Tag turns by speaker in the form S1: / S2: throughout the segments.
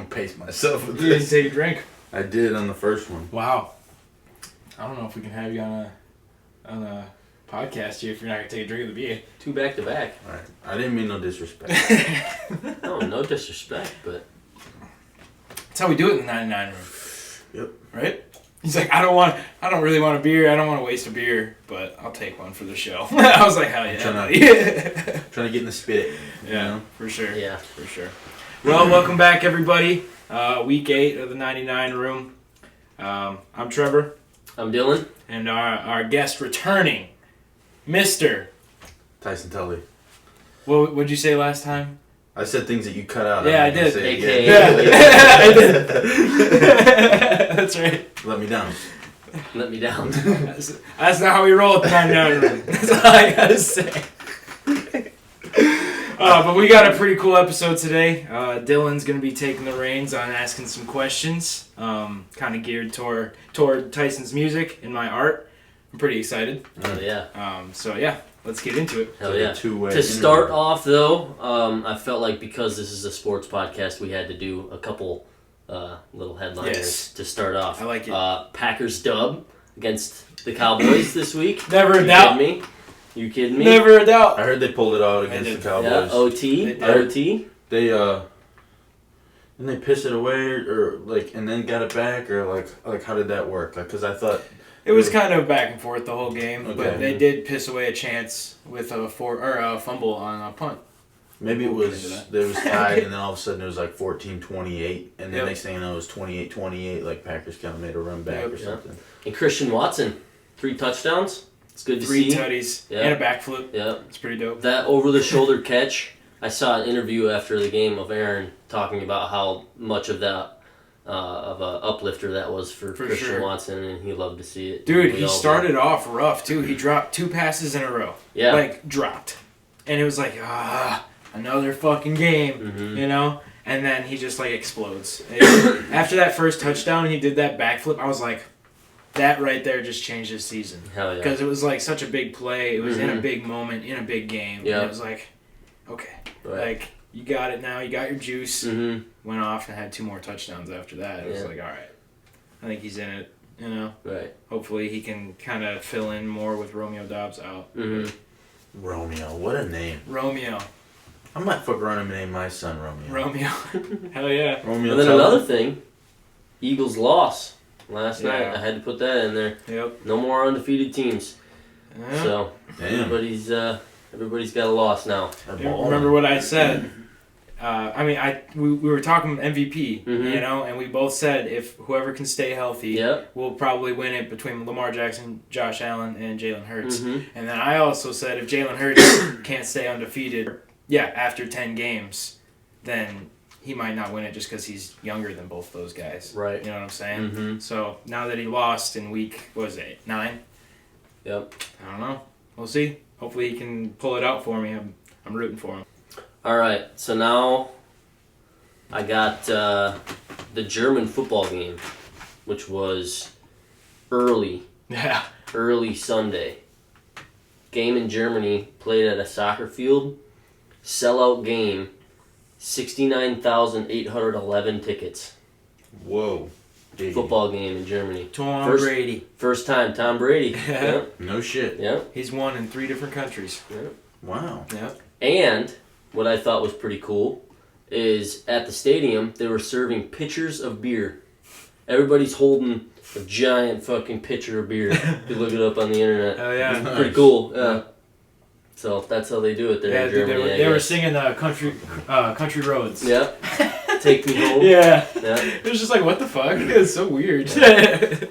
S1: pace myself with
S2: You didn't
S1: this.
S2: take a drink.
S1: I did on the first one.
S2: Wow. I don't know if we can have you on a podcast here if you're not gonna take a drink of the beer.
S3: 2 back-to-back.
S1: Alright. I didn't mean no disrespect.
S3: No disrespect, but...
S2: That's how we do it in the 99 room.
S1: Yep.
S2: Right? He's like, I don't really want a beer. I don't want to waste a beer, but I'll take one for the show. I was like, hell yeah.
S1: Trying to get in the spirit. You know?
S2: For sure.
S3: Yeah.
S2: For sure. Well, welcome back, everybody. Week 8 of the 99 room. I'm Trevor.
S3: I'm Dylan.
S2: And our guest returning, Mr.
S1: Tyson Tully.
S2: What would you say last time?
S1: I said things that you cut out.
S2: Yeah,
S1: I'm not
S2: I
S1: gonna
S2: did.
S1: say it
S3: AKA.
S1: again.
S2: I did. That's right.
S1: Let me down.
S3: Let me down.
S2: That's not how we roll at the 99 room. That's all I gotta say. But we got a pretty cool episode today. Dylan's going to be taking the reins on asking some questions, kind of geared toward Tyson's music and my art. I'm pretty excited.
S3: Oh, yeah.
S2: So, yeah, let's get into it.
S3: Hell
S1: Like a
S3: yeah.
S1: two-way
S3: To start
S1: interview.
S3: off, though, I felt like because this is a sports podcast, we had to do a couple little headliners to start off.
S2: I like it.
S3: Packers dub against the Cowboys this week.
S2: Never a doubt.
S3: You kidding me?
S2: Never a doubt.
S1: I heard they pulled it out against
S2: They
S1: the
S2: did.
S1: Cowboys.
S3: Yeah, OT.
S2: They did.
S3: OT.
S1: They didn't they piss it away or like and then got it back or like how did that work? Like because I thought
S2: It was kind of back and forth the whole game,
S1: Okay.
S2: but they did piss away a chance with a fumble on a punt.
S1: maybe it
S2: We'll get
S1: was
S2: into that.
S1: there was tied and then all of a sudden it was like 14-28 and the
S2: Yep.
S1: next thing you know it was 28-28 like Packers kind of made a run back
S2: Yep.
S1: or something.
S3: And Christian Watson, 3 touchdowns. It's good to
S2: 3
S3: see.
S2: tutties
S3: Yeah.
S2: and a backflip.
S3: Yeah.
S2: It's pretty dope.
S3: That over-the-shoulder catch, I saw an interview after the game of Aaron talking about how much of that of a uplifter that was for Christian
S2: sure.
S3: Watson, and he loved to see it.
S2: Dude,
S3: We
S2: he
S3: all
S2: started off rough, too. He dropped 2 passes in a row.
S3: Yeah.
S2: Like, dropped. And it was like, another fucking game,
S3: Mhm.
S2: you know? And then he just, like, explodes. After that first touchdown, he did that backflip. I was like, that right there just changed his season.
S3: Hell yeah.
S2: Because it was, like, such a big play. It was in a
S3: Mhm.
S2: big moment, in a big game.
S3: Yeah.
S2: And it was like, okay.
S3: Right.
S2: Like, you got it now. You got your juice.
S3: Mm-hmm.
S2: Went off and had 2 more touchdowns after that. It was
S3: Yeah.
S2: like, all right. I think he's in it, you know?
S3: Right.
S2: Hopefully he can kind of fill in more with Romeo Dobbs out.
S3: Mm-hmm.
S1: Romeo, what a name!
S2: Romeo.
S1: I might fuck around and name my son Romeo.
S2: Romeo. Hell yeah.
S1: Romeo.
S3: And then
S1: Tully.
S3: another thing, Eagles loss last
S2: Yeah.
S3: night. I had to put that in there.
S2: Yep.
S3: No more undefeated teams.
S2: Yeah.
S3: So
S1: Damn.
S3: everybody's got a loss now.
S1: That
S2: Yeah,
S1: ball.
S2: remember what I said? We were talking MVP,
S3: Mhm.
S2: you know, and we both said if whoever can stay healthy
S3: Yep.
S2: will probably win it between Lamar Jackson, Josh Allen, and Jalen Hurts.
S3: Mm-hmm.
S2: And then I also said if Jalen Hurts can't stay undefeated, after 10 games, then he might not win it just because he's younger than both those guys.
S3: Right.
S2: You know what I'm saying?
S3: Mm-hmm.
S2: So now that he lost in week, what was it, 9?
S3: Yep.
S2: I don't know. We'll see. Hopefully he can pull it out for me. I'm rooting for him.
S3: All right, so now I got the German football game, which was early Sunday. Game in Germany, played at a soccer field, sellout game, 69,811 tickets.
S1: Whoa. Dude.
S3: Football game in Germany.
S2: Tom
S3: First-
S2: Brady.
S3: First time, Tom Brady.
S2: Yeah.
S1: No shit.
S3: Yeah.
S2: He's won in 3 different countries.
S1: Wow.
S2: Yeah.
S3: And what I thought was pretty cool is at the stadium they were serving pitchers of beer. Everybody's holding a giant fucking pitcher of beer. If you look it up on the internet.
S2: Oh yeah.
S1: Nice.
S3: Pretty cool. Yeah. So that's how they do it there
S2: Yeah,
S3: in
S2: dude,
S3: Germany.
S2: they
S3: I
S2: were
S3: guess.
S2: singing country roads.
S3: Yeah. Take me home.
S2: Yeah.
S3: Yeah.
S2: It was just like, what the fuck? It's so weird.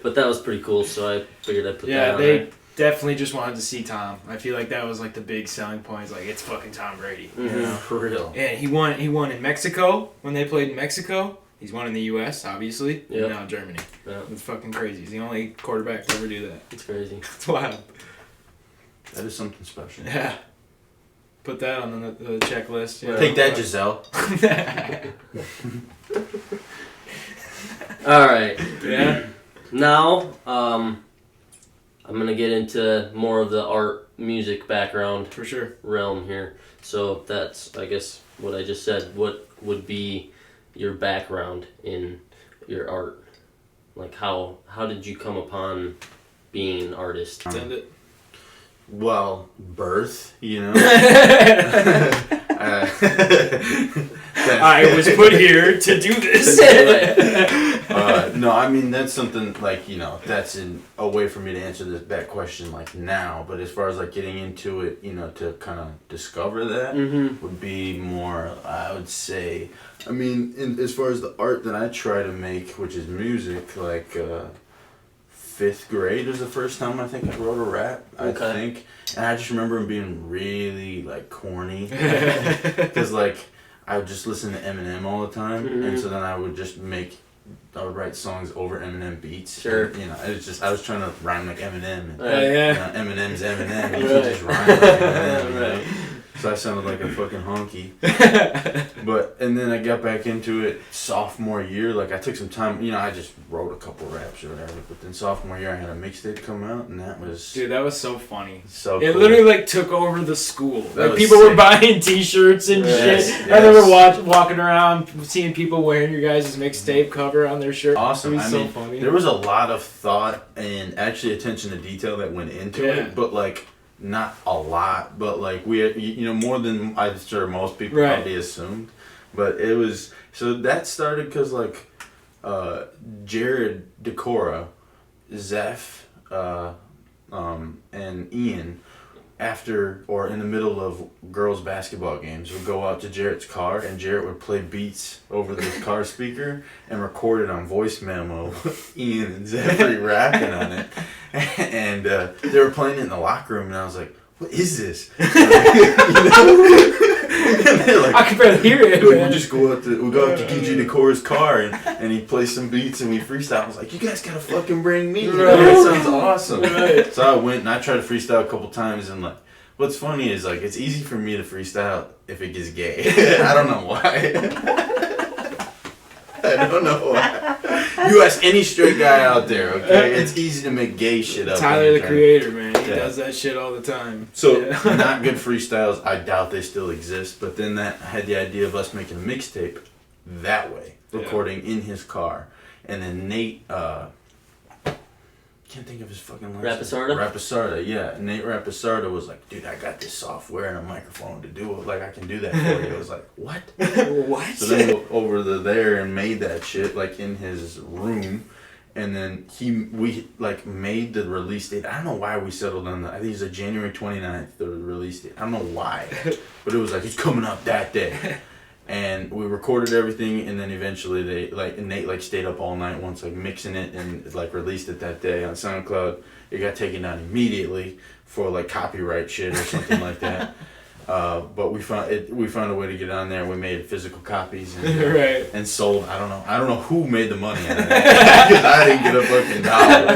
S3: But that was pretty cool, so I figured I'd put that
S2: Yeah,
S3: on
S2: they
S3: there.
S2: definitely just wanted to see Tom. I feel like that was like the big selling point. It's like, it's fucking Tom Brady. You
S3: Mhm.
S2: know?
S1: For real.
S2: Yeah, he won in Mexico when they played in Mexico. He's won in the U.S., obviously.
S3: Yep.
S2: And now Germany.
S3: Yeah.
S2: It's fucking crazy. He's the only quarterback to ever do that.
S3: It's crazy.
S2: It's wild.
S1: That is something special.
S2: Yeah. Put that on the checklist. You know?
S1: Take that, Giselle.
S3: All right.
S2: Yeah.
S3: Now, I'm gonna get into more of the art, music background
S2: For sure.
S3: realm here. So that's, I guess, what I just said. What would be your background in your art. Like how did you come upon being an artist?
S2: Send it.
S1: Well, birth, you know.
S2: I was put here to do this.
S1: No, I mean that's something like, you know, that's a way for me to answer that question like now. But as far as like getting into it, you know, to kind of discover that would be more, I would say. I mean, as far as the art that I try to make, which is music, like 5th grade was the first time I think I wrote a rap.
S3: Okay.
S1: I think, and I just remember him being really like corny, because like I would just listen to Eminem all the time, and so then I would write songs over Eminem beats.
S3: Sure.
S1: And, you know, it was just I was trying to rhyme like Eminem. And,
S2: Yeah.
S1: you know, Eminem's Eminem. You can just rhyme like Eminem. You know?
S3: Right.
S1: So I sounded like a fucking honky. And then I got back into it sophomore year. Like I took some time, you know, I just wrote a couple raps or whatever. But then sophomore year I had a mixtape come out, and that was
S2: Dude, that was so funny.
S1: so
S2: It
S1: cool.
S2: literally like took over the school.
S1: That
S2: Like
S1: was
S2: people were
S1: sick.
S2: buying T-shirts and
S1: Yes,
S2: shit. I remember
S1: yes.
S2: walking around, seeing people wearing your guys' mixtape cover on their shirt.
S1: Awesome.
S2: It was
S1: I
S2: so
S1: mean,
S2: funny.
S1: there was a lot of thought and actually attention to detail that went into
S2: Yeah.
S1: it, but like not a lot, but like we had, you know, more than I'm sure most people
S2: Right.
S1: probably assumed. But it was, so that started because like Jared Decora, Zeph, and Ian, after or in the middle of girls' basketball games, would go out to Jarrett's car, and Jarrett would play beats over the car speaker and record it on voice memo. Ian and Zephyr rapping on it, and they were playing it in the locker room, and I was like, "What is this?" You know? And they're like,
S2: I could barely hear it.
S1: we
S2: man.
S1: just go out to DJ Decore's car and he plays some beats and we freestyle. I was like, you guys gotta fucking bring me.
S2: Right.
S1: That sounds awesome.
S2: Right.
S1: So I went and I tried to freestyle a couple times, and like, what's funny is like it's easy for me to freestyle if it gets gay. I don't know why. I don't know why. You ask any straight guy out there, okay? It's easy to make gay shit up.
S2: Tyler the Creator, man. He
S1: Yeah.
S2: does that shit all the time.
S1: So,
S2: Yeah.
S1: not good freestyles, I doubt they still exist, but then that I had the idea of us making a mixtape that way, recording in his car. And then Nate, can't think of his fucking last name.
S3: Rapisarda?
S1: Rapisarda, yeah. Nate Rapisarda was like, dude, I got this software and a microphone to do it. Like, I can do that for you. I was like, what?
S2: What?
S1: So then we went over there and made that shit, like, in his room. And then we like made the release date. I don't know why we settled on that. I think it was a January 29th, the release date. I don't know why. But it was like, it's coming up that day. And we recorded everything, and then eventually Nate stayed up all night once mixing it and like released it that day on SoundCloud. It got taken down immediately for like copyright shit or something like that. But we found a way to get on there. We made physical copies and,
S2: Right.
S1: and sold. I don't know who made the money on that, because I didn't get a fucking dollar.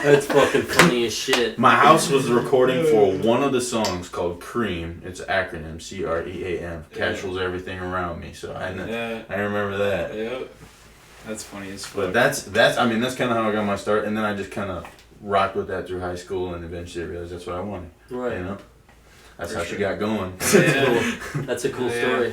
S3: That's fucking funny as shit.
S1: My house was the recording for one of the songs called Cream. It's an acronym, CREAM. Casuals everything around me. So I remember that.
S2: Yep. That's funny as fuck.
S1: But that's kind of how I got my start, and then I just kind of rocked with that through high school, and eventually I realized that's what I wanted.
S3: Right.
S1: You know, that's
S2: For
S1: how
S2: sure.
S1: she got going.
S2: Yeah.
S3: That's a cool
S2: Yeah.
S3: story.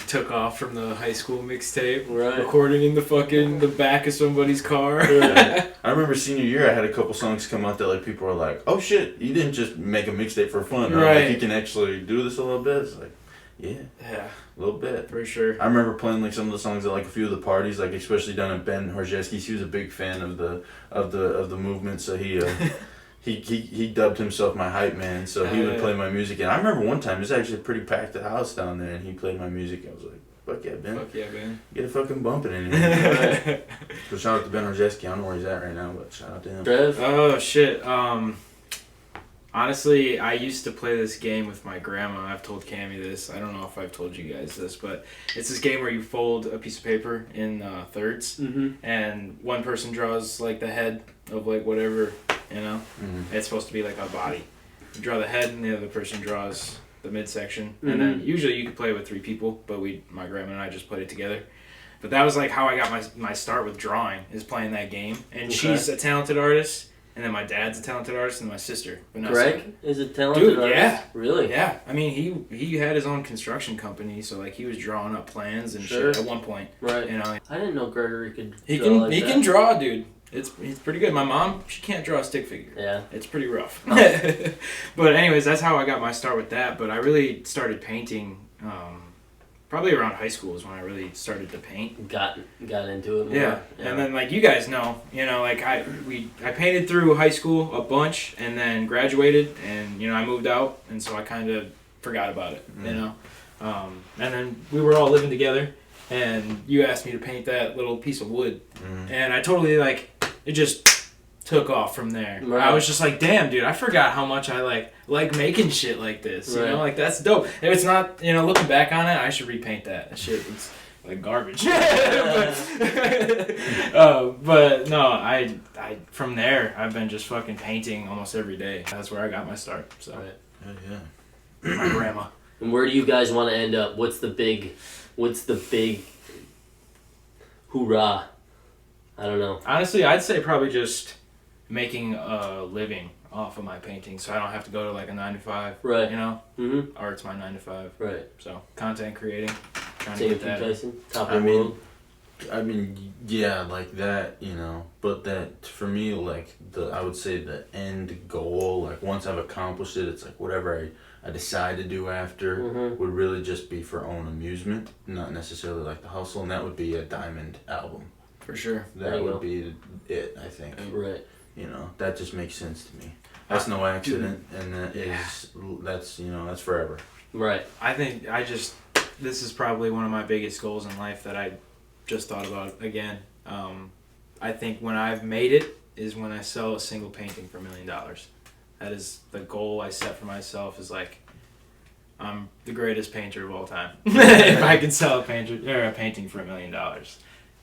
S2: Took off from the high school mixtape,
S3: Right.
S2: recording in the back of somebody's car.
S1: I remember senior year, I had a couple songs come out that like people were like, "Oh shit, you didn't just make a mixtape for fun, huh?
S2: Right.
S1: Like you can actually do this a little bit." It's like, yeah,
S2: Yeah,
S1: a little bit.
S2: for sure.
S1: I remember playing like some of the songs at like a few of the parties, like especially down at Ben Horzeski's. He was a big fan of the movement, so he dubbed himself my hype man. So he would play my music, and I remember one time it was actually a pretty packed house down there, and he played my music. I was like, "Fuck yeah, Ben!
S2: Fuck yeah, man.
S1: Get a fucking bumping in here." So shout out to Ben Horzeski. I don't know where he's at right now, but shout out to him.
S3: Trev?
S2: Oh shit. Honestly, I used to play this game with my grandma. I've told Cammy this. I don't know if I've told you guys this, but it's this game where you fold a piece of paper in thirds, and one person draws like the head of like whatever, you know. It's supposed to be like a body. You draw the head, and the other person draws the midsection, and then usually you could play with 3 people, but my grandma and I just played it together. But that was like how I got my start with drawing, is playing that game. And she's a talented artist, And then my dad's a talented artist, and my sister, Vanessa.
S3: Greg is a talented artist?
S2: Yeah.
S3: Really?
S2: Yeah. I mean, he had his own construction company, so like he was drawing up plans and
S3: Sure.
S2: shit at one point.
S3: Right.
S2: You know.
S3: I didn't know Gregory could
S2: He
S3: draw
S2: can
S3: like
S2: he
S3: that.
S2: can draw, dude. He's pretty good. My mom, she can't draw a stick figure.
S3: Yeah.
S2: It's pretty rough. But anyways, that's how I got my start with that. But I really started painting. Probably around high school is when I really started to paint.
S3: Got into it more.
S2: Yeah. And then like you guys know, like I painted through high school a bunch and then graduated and I moved out and so I kind of forgot about it, and then we were all living together and you asked me to paint that little piece of wood and I totally it just took off from there.
S3: Right.
S2: I was just like, damn, dude, I forgot how much I like making shit like this.
S3: Right.
S2: Like that's dope. If it's not, looking back on it, I should repaint that. That shit was like garbage. But no, I from there I've been just fucking painting almost every day. That's where I got my start. So
S3: Right.
S1: Yeah.
S2: my grandma.
S3: And where do you guys want to end up? What's the big hoorah? I don't know.
S2: Honestly, I'd say probably just making a living off of my painting, so I don't have to go to like a 9 to 5.
S3: Right.
S2: Mm-hmm. Art's my 9 to 5.
S3: Right.
S2: So content creating, trying
S3: Same
S2: to
S3: with
S2: get
S3: you,
S2: that.
S3: Tyson? Top of the world?
S1: I mean, yeah, like that, but that, for me, like, I would say the end goal, like, once I've accomplished it, it's like whatever I decide to do after would really just be for own amusement, not necessarily like the hustle, and that would be a Diamond album.
S2: For sure.
S1: That would be it, I think.
S3: Right.
S1: That just makes sense to me. That's no accident, and that's forever.
S3: Right.
S2: I think this is probably one of my biggest goals in life that I just thought about again. I think when I've made it is when I sell a single painting for $1 million. That is the goal I set for myself, is like, I'm the greatest painter of all time. If I can sell a painting for $1 million.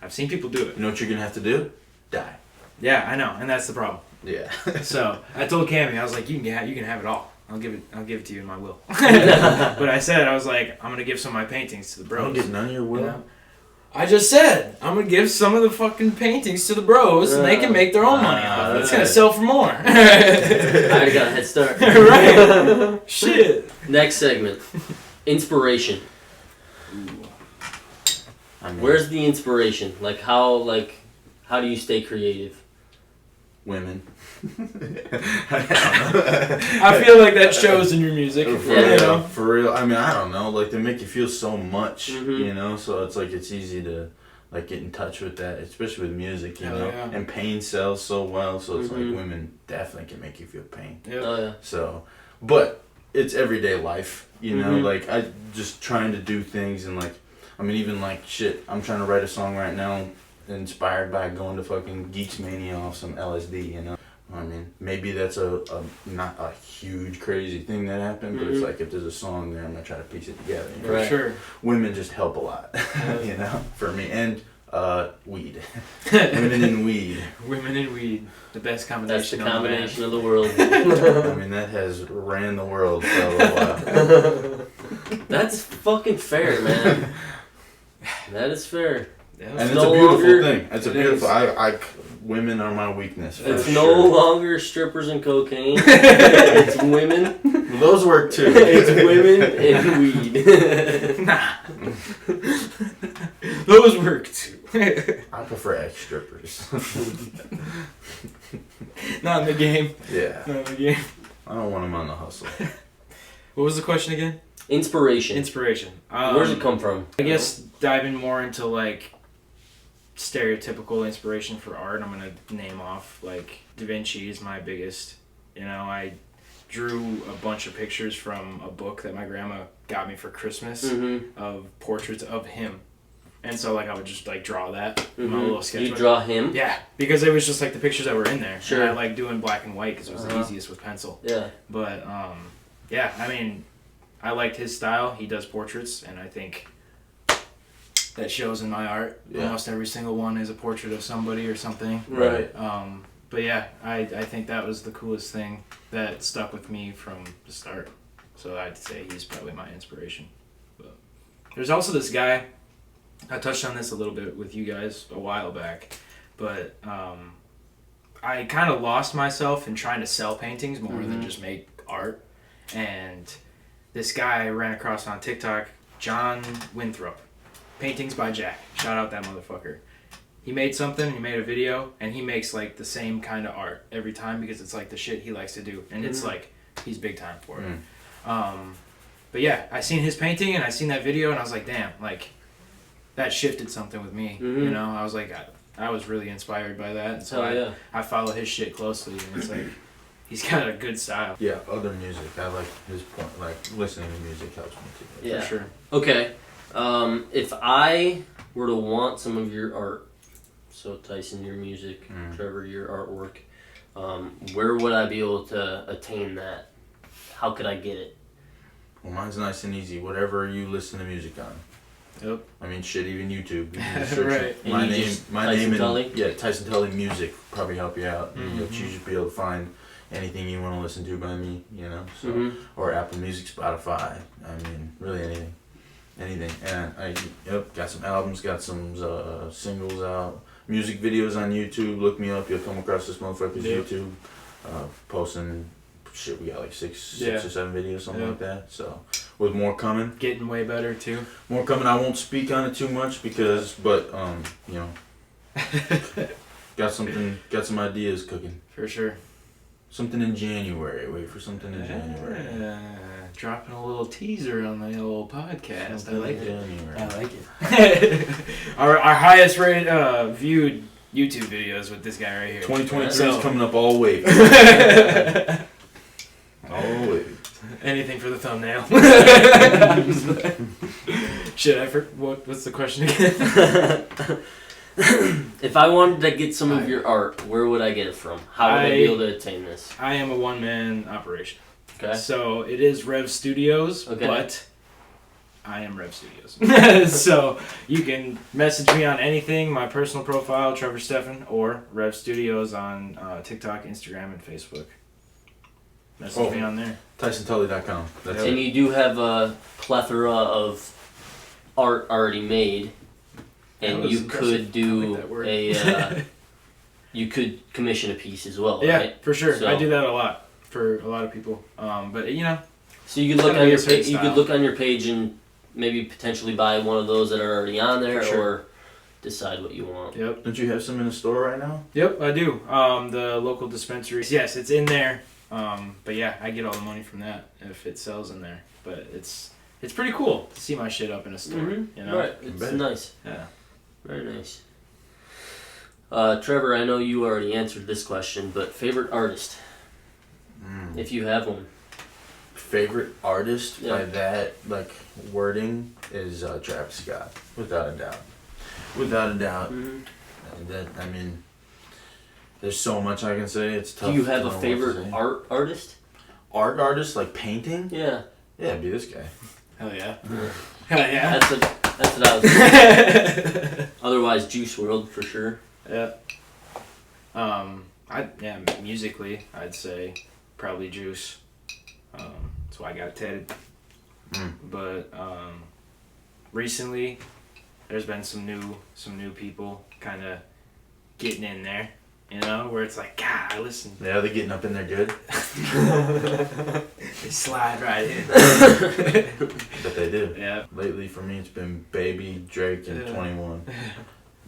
S2: I've seen people do it.
S1: You know what you're gonna have to do? Die.
S2: Yeah, I know, and that's the problem.
S1: Yeah.
S2: So I told Cammy, I was like, you can have it all. I'll give it to you in my will. But I said, I was like, I'm gonna give some of my paintings to the
S1: I
S2: bros.
S1: don't get none of your will.
S2: I just said I'm gonna give some of the fucking paintings to the bros, and they can make their own money off it. It's gonna sell for more.
S3: I already got a head start.
S2: Right? Shit.
S3: Next segment. Inspiration.
S1: I mean,
S3: Where's the inspiration? How do you stay creative?
S1: women?
S2: I feel like that shows in your music.
S1: For real. I mean, I don't know. Like, they make you feel so much,
S3: Mm-hmm.
S1: So it's like it's easy to like get in touch with that, especially with music, you
S2: Hell
S1: know.
S2: yeah.
S1: And pain sells so well, so it's
S3: Mhm.
S1: like women definitely can make you feel pain.
S2: Yep.
S3: Oh yeah.
S1: So, but it's everyday life, you know.
S2: Mhm.
S1: Like, I just trying to do things and like, I mean, even like shit. I'm trying to write a song right now, inspired by going to fucking Geeks Mania off some LSD, you know. I mean, maybe that's a not a huge crazy thing that happened, but it's
S3: Mhm.
S1: like if there's a song there, I'm gonna try to piece it together. You know?
S3: Right.
S2: For sure.
S1: Women just help a lot, you know, for me, and weed. Women and weed.
S2: Women and weed, the best
S3: That's
S2: combination.
S3: the
S2: on
S3: combination of the world.
S1: I mean, that has ran the world for a little while.
S3: That's fucking fair, man. That is fair.
S2: Yeah.
S1: And it's
S3: no
S1: a beautiful
S3: longer-
S1: thing. It's a
S2: it
S1: beautiful.
S2: is.
S1: Women are my weakness. For
S3: It's
S1: sure.
S3: no longer strippers and cocaine. It's women.
S1: Those work too.
S3: It's women and weed.
S2: Nah. Those work too.
S1: I prefer ex-strippers.
S2: Not in the game.
S1: Yeah.
S2: Not in the game.
S1: I don't want them on the hustle.
S2: What was the question again?
S3: Inspiration.
S2: Inspiration.
S3: Where does it come from?
S2: I guess diving more into like stereotypical inspiration for art, I'm gonna name off like Da Vinci is my biggest. I drew a bunch of pictures from a book that my grandma got me for Christmas
S3: Mm-hmm.
S2: of portraits of him, and so like I would just like draw that in my
S3: Mm-hmm.
S2: little sketchbook.
S3: You draw him?
S2: Yeah, because it was just like the pictures that were in there.
S3: Sure.
S2: And I like doing black and white because it was the
S3: Uh-huh.
S2: easiest with pencil.
S3: Yeah.
S2: But yeah, I mean, I liked his style. He does portraits, and I think that shows in my art.
S1: Yeah.
S2: Almost every single one is a portrait of somebody or something.
S3: Right.
S2: But yeah, I think that was the coolest thing that stuck with me from the start. So I'd say he's probably my inspiration. But there's also this guy. I touched on this a little bit with you guys a while back, but I kind of lost myself in trying to sell paintings more
S3: Mm-hmm.
S2: than just make art. And this guy I ran across on TikTok, John Winthrop, Paintings by Jack. Shout out that motherfucker. He made something, he made a video, and he makes like the same kind of art every time because it's like the shit he likes to do. And it's like, he's big time for it. But yeah, I seen his painting and I seen that video and I was like, damn, like, that shifted something with me. You know, I was like, I was really inspired by that. And so I follow his shit closely and it's like, he's got a good style.
S1: Yeah, other music. I like his point. Like, listening to music helps me too.
S3: Yeah.
S2: For sure.
S3: Okay. If I were to want some of your art, so Tyson, your music, Trevor, your artwork, where would I be able to attain that? How could I get it?
S1: Well, mine's nice and easy. Whatever you listen to music on.
S2: Yep.
S1: I mean, shit, even YouTube. You can just search
S2: Right.
S1: it.
S3: And
S1: My
S3: you
S1: name,
S3: just
S1: my
S3: Tyson
S1: name, and
S3: Tully?
S1: yeah, Tyson Tully Music probably help you out. You should be able to find anything you want to listen to by me. You know, so or Apple Music, Spotify. I mean, really anything. And I got some albums, got some singles out, music videos on YouTube. Look me up, you'll come across this motherfucker's YouTube. Posting shit, we got like six or 7 videos, something like that. So with more coming.
S2: Getting way better too.
S1: More coming. I won't speak on it too much but you know, got some ideas cooking.
S2: For sure.
S1: Something in January. Wait for something in January.
S2: Dropping a little teaser on the old podcast.
S1: Something
S2: I like
S1: in
S2: it.
S1: January.
S2: I like it. our highest rated viewed YouTube videos with this guy right here.
S1: 2023 is coming up all wave. All wave.
S2: Anything for the thumbnail. Shit, I forgot. What's the question again?
S3: If I wanted to get some of your art, where would I get it from? How would I be able to attain this?
S2: I am a one-man operation.
S3: Okay.
S2: So it is Rev Studios,
S3: Okay.
S2: but I am Rev Studios. So you can message me on anything, my personal profile, Trevor Steffen, or Rev Studios on TikTok, Instagram, and Facebook. Message me on there.
S1: TysonTully.com. That's
S3: And
S1: it.
S3: you do have a plethora of art already made, and you could do you could commission a piece as well,
S2: Yeah,
S3: right?
S2: for sure.
S3: So-
S2: I do that a lot for a lot of people. But you know,
S3: So you could look
S2: Gotta
S3: on
S2: be a
S3: your
S2: certain
S3: you could
S2: style.
S3: look on your page and maybe potentially buy one of those that are already on there,
S2: For sure.
S3: or decide what you want.
S2: yep.
S1: Don't you have some in the store right now?
S2: Yep, I do. The local dispensaries. Yes, it's in there. But yeah, I get all the money from that if it sells in there. But it's pretty cool to see my shit up in a store. You know?
S3: Right, it's
S1: Bet.
S3: nice.
S2: Yeah.
S3: Very nice. Trevor, I know you already answered this question, but favorite artist, if you have one.
S1: Favorite artist
S3: Yeah.
S1: by that like wording is Travis Scott, without a doubt. Without a doubt. That I mean, there's so much I can say. It's tough.
S3: Do you
S1: to
S3: have
S1: know
S3: a
S1: what to
S3: favorite
S1: say.
S3: art artist?
S1: art artist like painting?
S3: Yeah.
S1: Yeah, it'd be this guy.
S2: Hell yeah. Hell yeah.
S3: That's what I was thinking. Otherwise, Juice WRLD for sure.
S2: Yeah. Musically, I'd say probably Juice. That's why I got tatted. But recently, there's been some new people kind of getting in there. You know, where it's like, God, I listen.
S1: Yeah, they're getting up in there good.
S2: They slide right in.
S1: But they do.
S2: Yeah.
S1: Lately for me it's been Baby, Drake, and 21.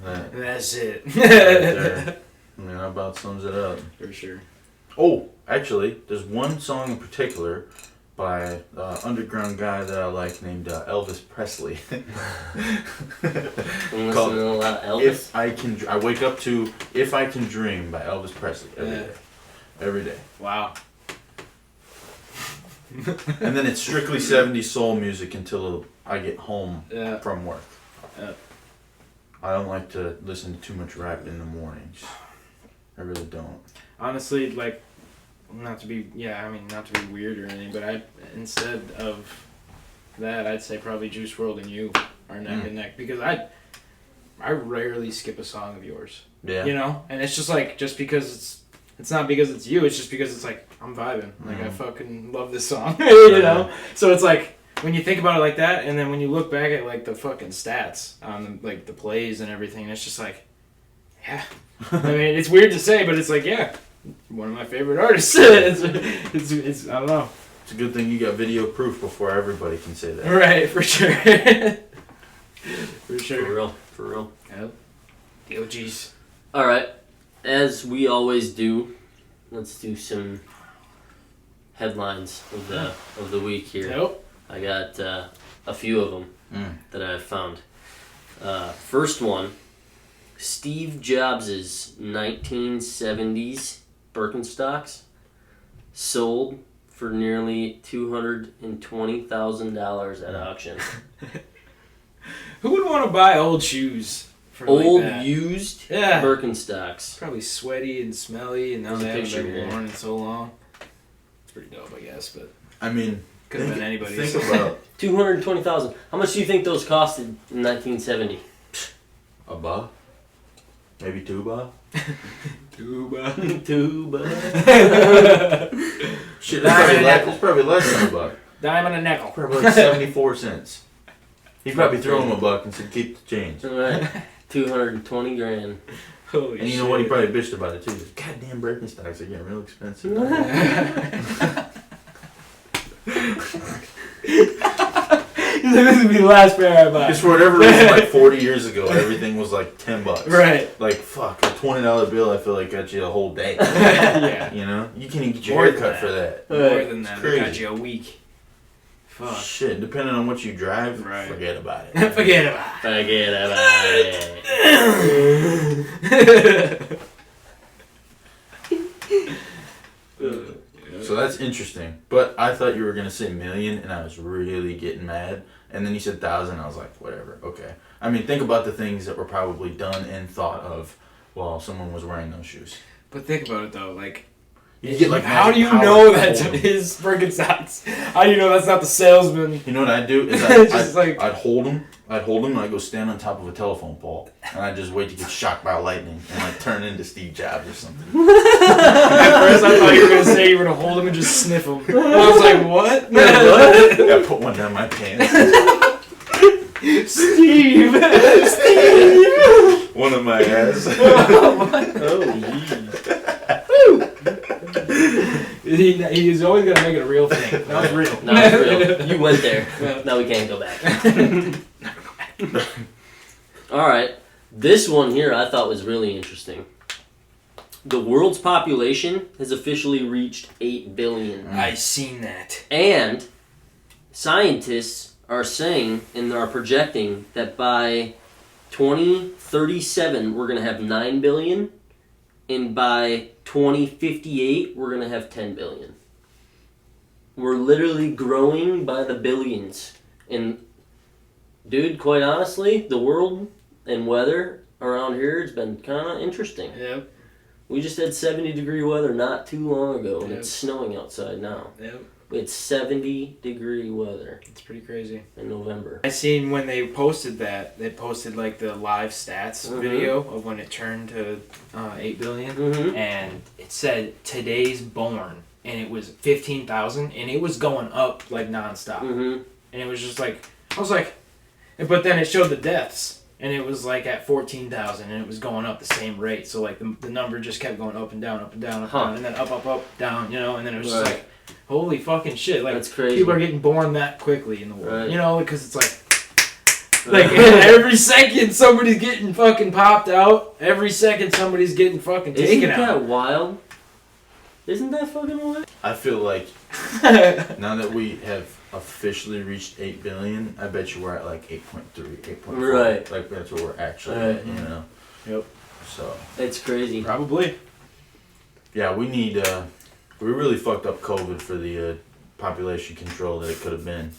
S2: That's it.
S1: Right there. I mean, that about sums it up.
S2: For sure.
S1: Oh, actually, there's one song in particular by an underground guy that I like named Elvis Presley.
S3: I'm listening
S1: Called
S3: to a lot of Elvis.
S1: If I Can I wake up to If I Can Dream by Elvis Presley every day. Every day.
S2: Wow.
S1: And then it's strictly 70s soul music until I get home from work.
S2: Yeah.
S1: I don't like to listen to too much rap in the mornings. I really don't.
S2: Honestly, like, not to be weird or anything, but instead of that, I'd say probably Juice WRLD and you are neck and neck, because I rarely skip a song of yours.
S1: Yeah.
S2: You know, and it's just like, just because it's not because it's you, it's just because it's like I'm vibing. Like I fucking love this song. You know, so it's like when you think about it like that, and then when you look back at like the fucking stats on like the plays and everything, it's just like, Yeah. I mean, it's weird to say, but it's like, yeah, one of my favorite artists. it's I don't know.
S1: It's a good thing you got video proof before everybody can say that.
S2: Right, for sure. For sure.
S3: For real.
S2: Yep. The OGs.
S3: All right. As we always do, let's do some headlines of the week here.
S2: Nope.
S3: I got a few of them that I've found. First one, Steve Jobs' 1970s Birkenstocks sold for nearly $220,000 at auction.
S2: Who would want to buy old shoes? For
S3: Old
S2: like that?
S3: used
S2: Yeah.
S3: Birkenstocks.
S2: Probably sweaty and smelly, and now
S3: There's a
S2: they haven't
S3: picture
S2: been
S3: here.
S2: worn in so long. It's pretty dope, I guess, but
S1: I mean,
S2: could have been anybody's.
S1: Think about
S3: $220,000. How much do you think those costed in 1970?
S1: a buck, maybe 2 bucks.
S2: Tuba.
S1: Shit, it's probably less than a buck.
S2: Dime and a nickel.
S1: Probably like 74 cents. He probably threw him a buck and said, "Keep the change."
S3: All right. 220 grand.
S2: Holy
S1: And you know what? He probably bitched about it too. Goddamn Birkenstocks are getting real expensive.
S2: This would be the last pair I buy.
S1: Because for whatever reason, like 40 years ago, everything was like $10.
S2: Right.
S1: Like, fuck, a $20 bill, I feel like got you a whole day.
S2: Yeah.
S1: You know? You can't even get your
S2: More
S1: hair
S2: than
S1: cut
S2: that.
S1: for that.
S2: More than that.
S1: crazy.
S2: They got you a week. Fuck.
S1: Shit, depending on what you drive,
S2: Right.
S1: forget about it.
S2: Forget about
S3: Forget about it.
S2: it.
S1: So that's interesting. But I thought you were going to say million, and I was really getting mad. And then you said 1,000, I was like, whatever, okay. I mean, think about the things that were probably done and thought of while someone was wearing those shoes.
S2: But think about it though, like,
S1: You get like
S2: how do you
S1: magic powers
S2: know
S1: to
S2: that's
S1: hold 'em.
S2: his Birkenstocks? How do you know that's not the salesman?
S1: You know what I'd do is
S2: Just like-
S1: I'd hold him, and I'd go stand on top of a telephone pole, and I'd just wait to get shocked by lightning and like turn into Steve Jobs or something.
S2: At first I thought you were gonna say you were gonna hold him and just sniff him. And I was like, what?
S1: I put one down my pants.
S2: Steve!
S1: One of my ass.
S2: He's always gonna make it a real thing. That was real.
S3: No, it's real. You went there. Now we can't go back. All right. This one here I thought was really interesting. The world's population has officially reached 8 billion.
S2: I seen that.
S3: And scientists are saying and are projecting that by 2037 we're going to have 9 billion, and by 2058 we're going to have 10 billion. We're literally growing by the billions. And dude, quite honestly, the world and weather around here has been kind of interesting.
S2: Yep.
S3: We just had 70-degree weather not too long ago, and
S2: Yep.
S3: it's snowing outside now.
S2: Yep.
S3: It's 70-degree weather
S2: It's pretty crazy.
S3: in November.
S2: I seen when they posted that, they posted like the live stats video of when it turned to 8 billion,
S3: Mm-hmm.
S2: and it said today's born, and it was 15,000, and it was going up like nonstop,
S3: Mm-hmm.
S2: and it was just like, I was like, but then it showed the deaths, and it was like at 14,000, and it was going up the same rate, so like the number just kept going up and down, up and down, up and down, and then up, up, up, down, you know, and then it was just
S3: Right.
S2: like, holy fucking shit, like
S3: That's crazy.
S2: people are getting born that quickly in the world,
S3: Right.
S2: you know, because it's like every second somebody's getting fucking popped out. Every second somebody's getting fucking
S3: Isn't
S2: taken
S3: that
S2: out.
S3: wild? Isn't that fucking wild?
S1: I feel like now that we have officially reached 8 billion, I bet you we're at like 8.3, 8.4.
S3: Right.
S1: Like that's what we're actually
S3: Right.
S1: at, you know?
S2: Yep.
S1: So,
S3: It's crazy.
S2: Probably.
S1: yeah, we need, we really fucked up COVID for the population control that it could have been.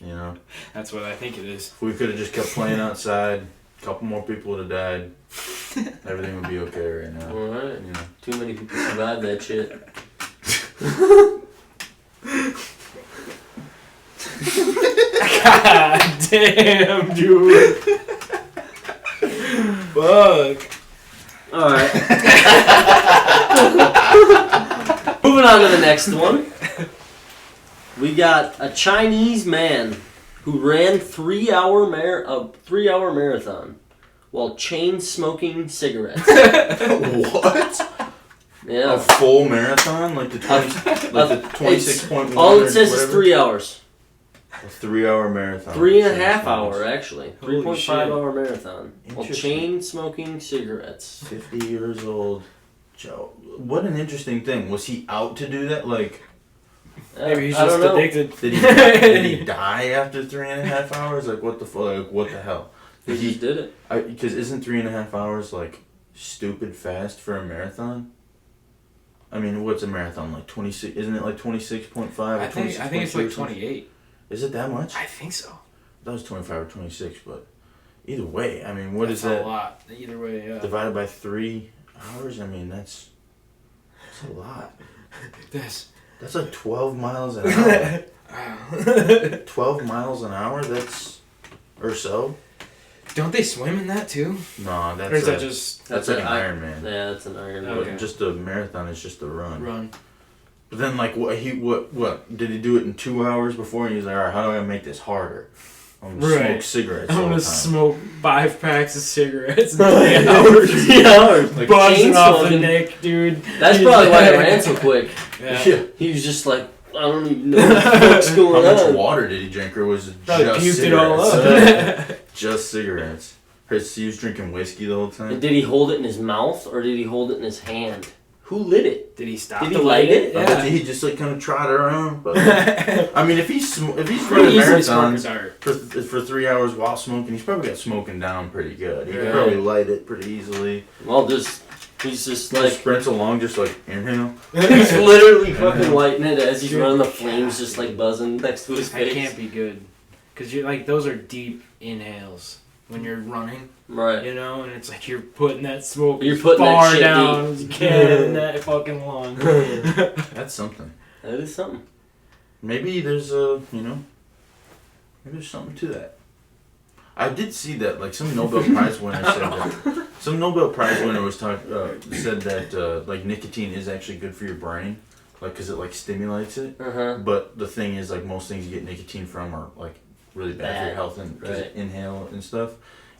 S1: You know?
S2: That's what I think it is.
S1: If we could have just kept playing outside, a couple more people would have died. Everything would be okay right now.
S3: Alright.
S1: You know?
S3: Too many people survived that shit.
S2: God damn, dude. Fuck.
S3: Alright. Moving on to the next one. We got a Chinese man who ran a 3-hour marathon while chain smoking cigarettes.
S1: What?
S3: Yeah.
S1: A full marathon, like the 26.1.
S3: All it says is 3 hours.
S1: A 3 hour marathon.
S3: 3.5 hour, actually.
S2: Holy
S3: 3.5
S2: shit.
S3: hour marathon. While
S1: Interesting.
S3: chain smoking cigarettes.
S1: 50 years old. Joe. What an interesting thing. Was he out to do that? Like,
S2: Maybe he's
S3: I
S2: just
S3: don't know.
S2: addicted.
S1: did he die after 3.5 hours? Like, what the fuck? Like, what the hell?
S3: He just did it.
S1: Because isn't 3.5 hours like stupid fast for a marathon? I mean, what's a marathon like? 26? Isn't it like 26.5 or
S2: I think it's
S1: 26.2
S2: like
S1: or something?
S2: 28.
S1: Is it that much?
S2: I think so.
S1: That was 25 or 26, but either way, I mean, what
S2: That's
S1: is that?
S2: a lot. Either way, yeah.
S1: Divided by 3 hours? I mean, that's a lot. That's like 12 miles an hour. 12 miles an hour? That's or so?
S2: Don't they swim in that too?
S1: No, that's
S2: Or is that just
S1: that's like an Ironman.
S3: Yeah, that's an Ironman.
S2: Okay.
S1: But just a marathon is just a run.
S2: run?
S1: But then, like, what did he do it in 2 hours before? And he's like, all right, how do I make this harder? I'm gonna smoke
S2: Right.
S1: cigarettes.
S2: I'm
S1: all
S2: gonna
S1: the time.
S2: smoke 5 packs of cigarettes in 3 hours.
S3: 3 hours.
S1: Like,
S2: Buzzing
S3: chain
S2: off the
S3: smoking.
S2: neck, dude.
S3: That's probably why it ran so quick.
S2: Yeah.
S1: Yeah.
S3: He was just like, I don't even know what the fuck's
S1: How
S3: going
S1: much
S3: on.
S1: water did he drink, or was it
S2: Probably
S1: just
S2: puked
S1: cigarettes?
S2: it all up.
S1: Just cigarettes. He was drinking whiskey the whole time.
S3: And did he hold it in his mouth or did he hold it in his hand? Who lit it?
S2: Did he stop
S3: Did
S2: to
S3: he
S2: light
S3: light
S2: it?
S3: it?
S1: I bet
S2: Yeah.
S1: he just like kind of trotted around. But I mean, if he's
S2: Pretty
S1: running
S2: easily spark a
S1: marathons
S2: tire.
S1: for 3 hours while smoking, he's probably got smoking down pretty good. He
S2: Yeah.
S1: could probably light it pretty easily.
S3: Well, he's just
S1: Like
S3: like,
S1: sprints along, just like inhale.
S3: he's literally fucking lighting it as he's running the flames just like buzzing next to his
S2: That
S3: face.
S2: can't be good. Because you're like, those are deep inhales when you're running,
S3: Right.
S2: you know? And it's like you're putting that smoke
S3: You're
S2: as
S3: putting that
S2: far
S3: shit
S2: down
S3: deep.
S2: as you can in that fucking lung.
S1: That's something.
S3: That is something.
S1: Maybe there's maybe there's something to that. I did see that, like, some Nobel Prize winner said that. Some Nobel Prize winner was said that like nicotine is actually good for your brain, like, cause it like stimulates it.
S3: Uh-huh.
S1: But the thing is, like, most things you get nicotine from are like really bad for your
S3: Bad.
S1: health and cause
S3: Right.
S1: you inhale and stuff.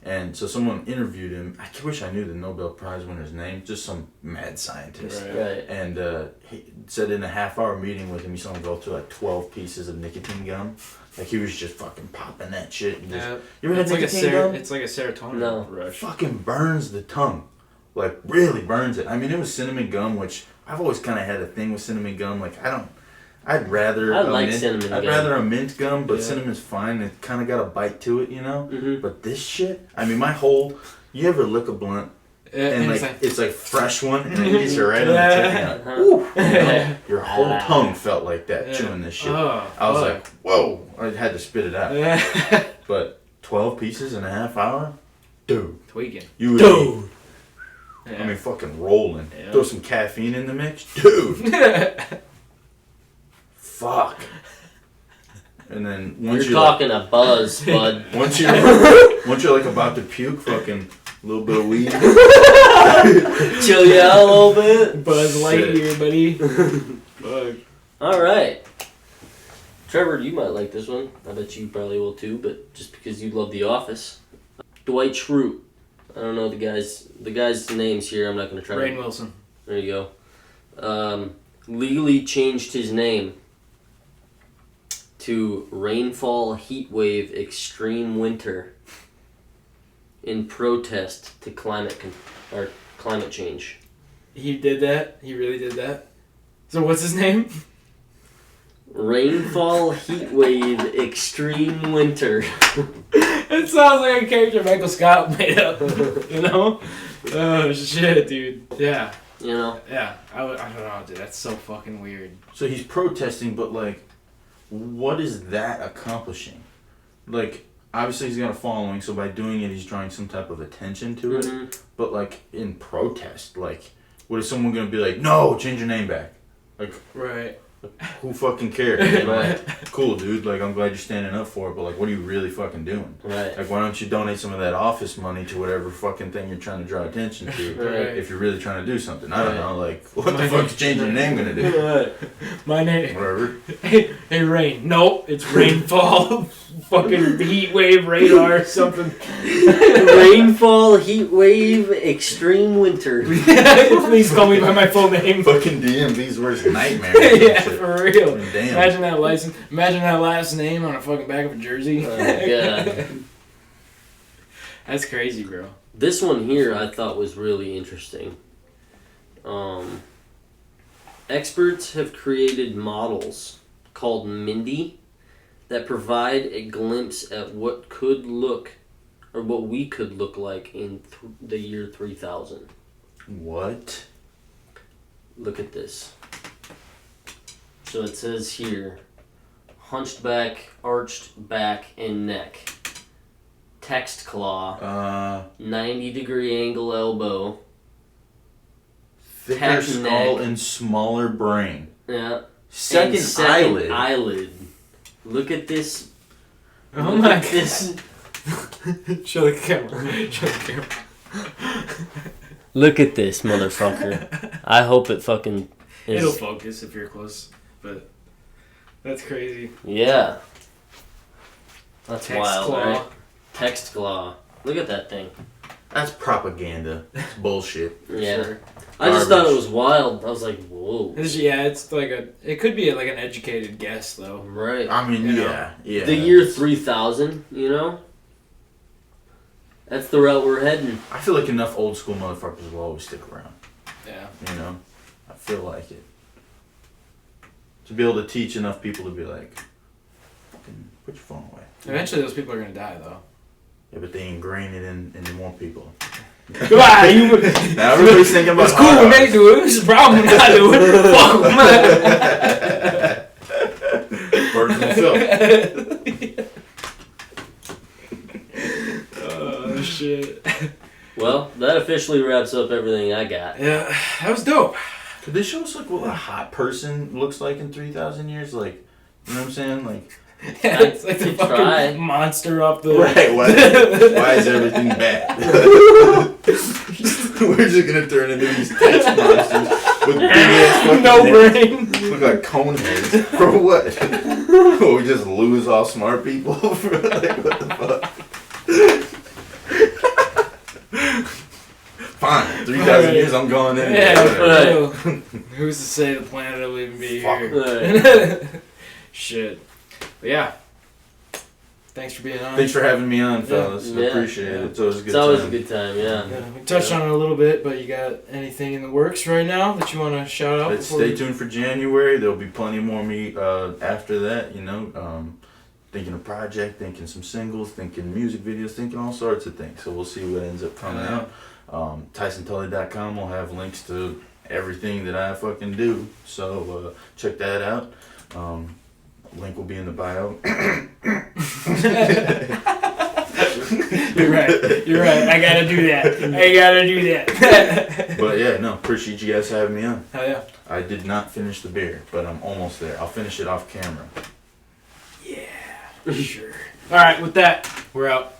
S1: And so someone interviewed him. I wish I knew the Nobel Prize winner's name. Just some mad scientist.
S2: Right.
S3: Right.
S1: And he said in a half-hour meeting with him, he saw him go through like 12 pieces of nicotine gum. Like, he was just fucking popping that shit. And just,
S2: Yeah.
S1: you ever had
S2: It's like,
S1: nicotine gum?
S2: it's like a serotonin
S3: No.
S2: rush.
S1: Fucking burns the tongue. Like, really burns it. I mean, it was cinnamon gum, which I've always kind of had a thing with cinnamon gum. Like, I'd rather
S3: I
S1: a
S3: like
S1: mint,
S3: cinnamon
S1: I'd
S3: gum.
S1: rather a mint gum, but
S2: Yeah.
S1: cinnamon's fine. It kind of got a bite to it, you know?
S3: Mm-hmm.
S1: But this shit, I mean, you ever lick a blunt and
S2: it's
S1: like it's like fresh one and it hits you right on the tip. And
S3: Uh-huh.
S1: you're like, you know, your whole tongue felt like that
S2: Yeah.
S1: chewing this shit.
S2: Oh,
S1: I was
S2: fuck.
S1: like, whoa! I had to spit it out.
S2: Yeah.
S1: But 12 pieces in a half hour, dude,
S2: Tweaking.
S1: you would be,
S2: Yeah.
S1: I mean, fucking rolling.
S2: Yeah.
S1: Throw some caffeine in the mix, dude. Fuck. And then once
S3: You're
S1: you're
S3: talking a buzz, bud.
S1: once you're like about to puke, fucking little bit of weed.
S3: Chill you out a little bit.
S2: Buzz
S1: Shit.
S2: Lightyear, buddy. Fuck.
S3: All right. Trevor, you might like this one. I bet you probably will too, but just because you love The Office. Dwight Schrute. I don't know the guy's names here. I'm not going to try
S2: Rainn
S3: to...
S2: Wilson.
S3: There you go. Legally changed his name to Rainfall Heatwave Extreme Winter in protest to climate change.
S2: He did that? He really did that? So what's his name?
S3: Rainfall Heatwave Extreme Winter.
S2: It sounds like a character Michael Scott made up. You know? Oh, shit, dude. Yeah.
S3: You know?
S2: Yeah. I don't know, dude. That's so fucking weird.
S1: So he's protesting, but like, what is that accomplishing? Like, obviously he's got a following, so by doing it, he's drawing some type of attention to it.
S3: Mhm.
S1: But like, in protest, like, what is someone gonna be like? No, change your name back. Like,
S2: Right.
S1: Who fucking cares? You know?
S3: Right.
S1: Cool, dude. Like, I'm glad you're standing up for it, but like, what are you really fucking doing?
S3: Right.
S1: Like, why don't you donate some of that office money to whatever fucking thing you're trying to draw attention to?
S3: Right.
S1: If you're really trying to do something, I don't
S3: Right.
S1: know. Like, what the fuck's changing your name gonna do?
S3: Right.
S2: My name.
S1: Whatever.
S2: Hey, Rain. Nope, it's rainfall. Fucking heat wave radar or something.
S3: Rainfall, heat wave, extreme winter.
S2: Please call me by my full name.
S1: Fucking DMV's worst nightmare.
S2: Yeah, for real.
S1: Damn.
S2: Imagine that license. Imagine that last name on a fucking back of a jersey.
S3: Oh, God.
S2: That's crazy, bro.
S3: This one here I thought was really interesting. Experts have created models called Mindy that provide a glimpse at what could look, or what we could look like in the year 3000.
S1: What?
S3: Look at this. So it says here, hunched back, arched back and neck. Text claw, 90-degree angle elbow.
S1: Thicker
S3: Cat
S1: skull
S3: neck.
S1: and smaller brain.
S3: Yeah.
S1: Second,
S3: And second
S1: eyelid.
S3: eyelid. Look at this.
S2: Oh
S3: Look
S2: my
S3: at this.
S2: Show the camera. Show the camera.
S3: Look at this, motherfucker. I hope it fucking is.
S2: It'll focus if you're close, but that's crazy.
S3: Yeah. That's
S2: Text
S3: wild,
S2: claw.
S3: right? Text claw. Look at that thing.
S1: That's propaganda. It's bullshit.
S3: Yeah.
S2: Sure.
S3: I just thought it
S1: Garbage.
S3: was wild. I was like, whoa.
S2: It's like it could be like an educated guess though.
S3: Right.
S1: I mean,
S2: You know,
S1: yeah.
S3: The year 3000, you know? That's the route we're heading.
S1: I feel like enough old school motherfuckers will always stick around.
S2: Yeah.
S1: You know? I feel like it. To be able to teach enough people to be like, fucking put your phone away.
S2: Eventually those people are gonna die though.
S1: Yeah, but they ingrain it in more people.
S2: Wow, you.
S1: Now everybody's thinking about
S2: It's cool when they do it. It's a problem when I do it. Fuck man.
S1: Burden himself.
S2: Oh shit.
S3: Well, that officially wraps up everything I got.
S2: Yeah, that was dope.
S1: Could they show us like what a hot person looks like in 3,000 years? Like, you know what I'm saying? Like,
S2: It's like the
S3: could
S2: fucking
S3: try.
S2: monster off the.
S1: right? Why is everything bad? We're just gonna turn into these text monsters with big ass fucking
S2: No
S1: heads.
S2: brain.
S1: Look like cone heads. For what? Oh, we just lose all smart people? For like, what the fuck? Fine. 3,000 years, I'm going in.
S2: Yeah,
S1: Whatever.
S2: for real. Who's to say the planet will even be
S1: Fuck.
S2: here? Shit. But yeah. Thanks for being on.
S1: Thanks for having me on, fellas.
S3: Yeah.
S1: I appreciate it. It's always a good
S3: It's always
S1: time.
S3: a good time, yeah.
S2: Yeah, we touched on it a little bit, but you got anything in the works right now that you want to shout out?
S1: Let's
S2: before
S1: stay
S2: we-
S1: tuned for January. There'll be plenty more me after that, you know. Thinking a project, thinking some singles, thinking music videos, thinking all sorts of things. So we'll see what ends up coming out. TysonTully.com will have links to everything that I fucking do. So check that out. Link will be in the bio.
S2: You're right. You're right. I gotta do that.
S1: But yeah, no, appreciate you guys having me on.
S2: Hell yeah.
S1: I did not finish the beer, but I'm almost there. I'll finish it off camera.
S2: Yeah. Sure. All right. With that, we're out.